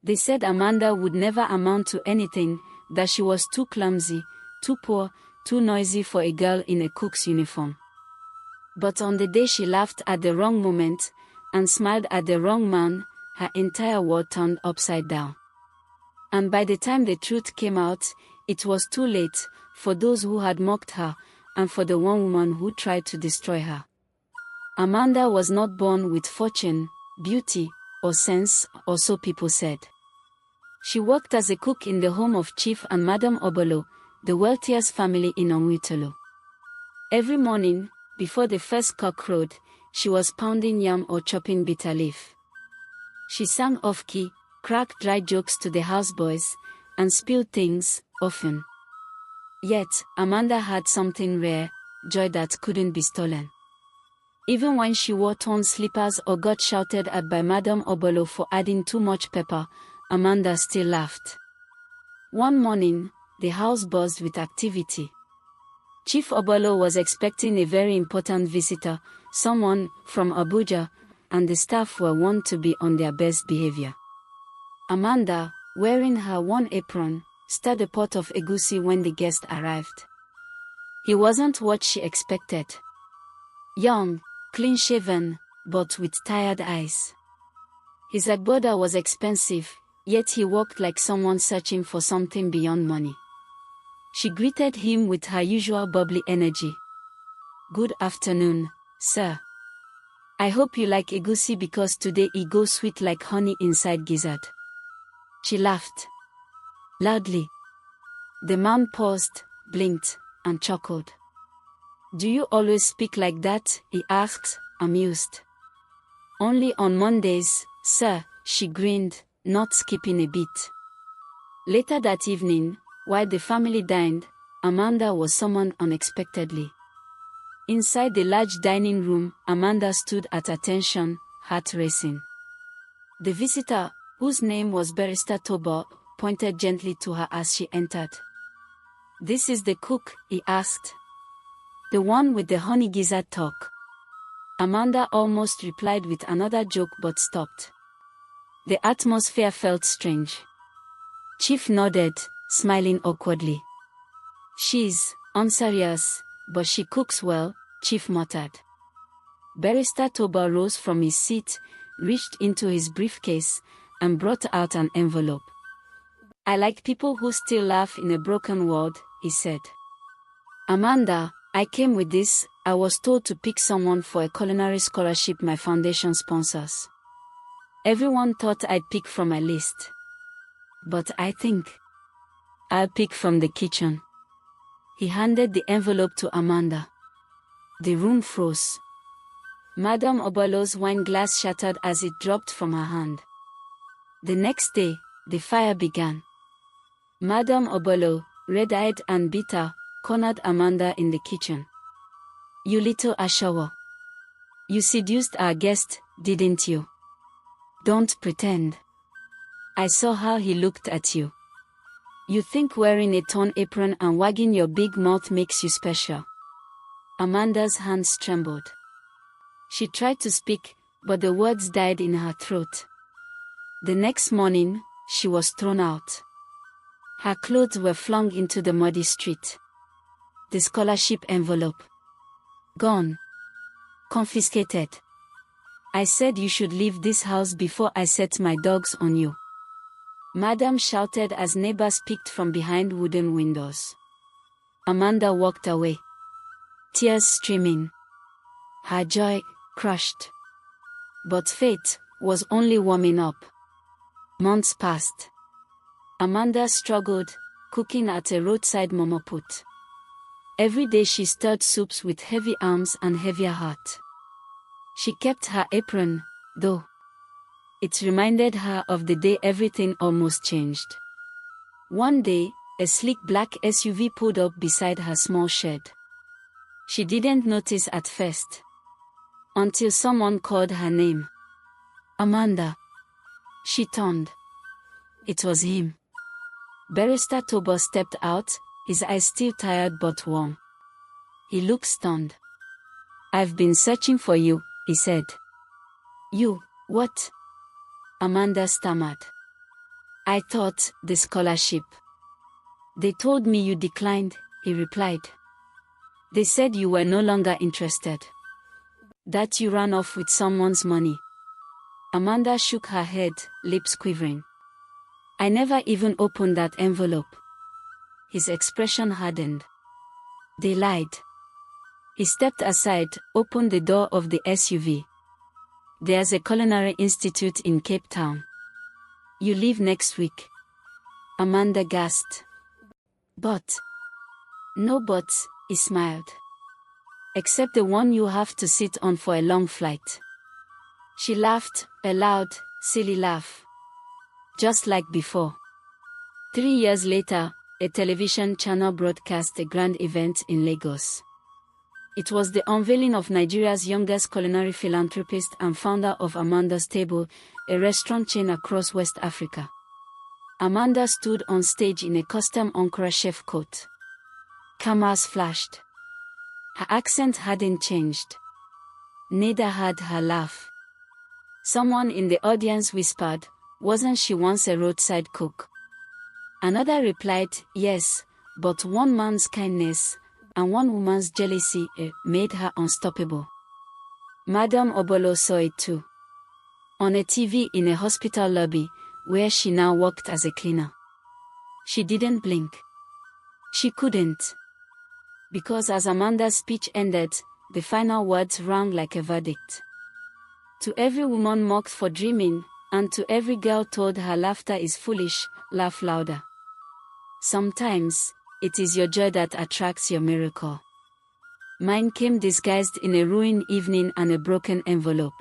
They said Amanda would never amount to anything, that she was too clumsy, too poor, too noisy for a girl in a cook's uniform. But on the day she laughed at the wrong moment, and smiled at the wrong man, her entire world turned upside down. And by the time the truth came out, it was too late, for those who had mocked her, and for the one woman who tried to destroy her. Amanda was not born with fortune, beauty, or sense, or so people said. She worked as a cook in the home of Chief and Madam Obolo, the wealthiest family in Onwitolo. Every morning, before the first cock crowed, she was pounding yam or chopping bitter leaf. She sang off-key, cracked dry jokes to the houseboys, and spilled things, often. Yet, Amanda had something rare, joy that couldn't be stolen. Even when she wore torn slippers or got shouted at by Madam Obolo for adding too much pepper, Amanda still laughed. One morning, the house buzzed with activity. Chief Obolo was expecting a very important visitor, someone from Abuja, and the staff were wont to be on their best behavior. Amanda, wearing her one apron, stirred a pot of egusi when the guest arrived. He wasn't what she expected. Young, clean-shaven, but with tired eyes. His agboda was expensive, yet he walked like someone searching for something beyond money. She greeted him with her usual bubbly energy. "Good afternoon, sir. I hope you like egusi because today it goes sweet like honey inside gizzard." She laughed loudly. The man paused, blinked, and chuckled. "Do you always speak like that?" he asked, amused. "Only on Mondays, sir," she grinned, not skipping a beat. Later that evening, while the family dined, Amanda was summoned unexpectedly. Inside the large dining room, Amanda stood at attention, heart racing. The visitor, whose name was Barrister Toba, pointed gently to her as she entered. "This is the cook," he asked. "The one with the honey gizzard talk." Amanda almost replied with another joke but stopped. The atmosphere felt strange. Chief nodded, smiling awkwardly. "She's unserious, but she cooks well," Chief muttered. Barrister Toba rose from his seat, reached into his briefcase, and brought out an envelope. "I like people who still laugh in a broken world," he said. "Amanda, I came with this. I was told to pick someone for a culinary scholarship my foundation sponsors. Everyone thought I'd pick from my list. But I think I'll pick from the kitchen." He handed the envelope to Amanda. The room froze. Madame Obolo's wine glass shattered as it dropped from her hand. The next day, the fire began. Madame Obolo, red-eyed and bitter, cornered Amanda in the kitchen. "You little ashawo. You seduced our guest, didn't you? Don't pretend. I saw how he looked at you. You think wearing a torn apron and wagging your big mouth makes you special." Amanda's hands trembled. She tried to speak, but the words died in her throat. The next morning, she was thrown out. Her clothes were flung into the muddy street. The scholarship envelope. Gone. Confiscated. "I said you should leave this house before I set my dogs on you," Madam shouted as neighbors peeked from behind wooden windows. Amanda walked away. Tears streaming. Her joy crushed. But fate was only warming up. Months passed. Amanda struggled, cooking at a roadside mama put. Every day she stirred soups with heavy arms and heavier heart. She kept her apron, though. It reminded her of the day everything almost changed. One day, a sleek black SUV pulled up beside her small shed. She didn't notice at first. Until someone called her name. "Amanda." She turned. It was him. Barrister Toba stepped out, his eyes still tired but warm. He looked stunned. "I've been searching for you," he said. "You, what?" Amanda stammered. I thought, the scholarship. They told me you declined, he replied. They said you were no longer interested. That you ran off with someone's money. Amanda shook her head, lips quivering. I never even opened that envelope. His expression hardened. They lied. He stepped aside, opened the door of the SUV. There's a culinary institute in Cape Town. You leave next week. Amanda gasped. But. No buts, he smiled. Except the one you have to sit on for a long flight. She laughed, a loud, silly laugh. Just like before. 3 years later, a television channel broadcast a grand event in Lagos. It was the unveiling of Nigeria's youngest culinary philanthropist and founder of Amanda's Table, a restaurant chain across West Africa. Amanda stood on stage in a custom Ankara chef coat. Cameras flashed. Her accent hadn't changed. Neither had her laugh. Someone in the audience whispered, "Wasn't she once a roadside cook?" Another replied, "Yes, but one man's kindness and one woman's jealousy made her unstoppable." Madame Obolo saw it too. On a TV in a hospital lobby, where she now worked as a cleaner. She didn't blink. She couldn't. Because as Amanda's speech ended, the final words rang like a verdict. To every woman mocked for dreaming, and to every girl told her laughter is foolish, laugh louder. Sometimes, it is your joy that attracts your miracle. Mine came disguised in a ruined evening and a broken envelope.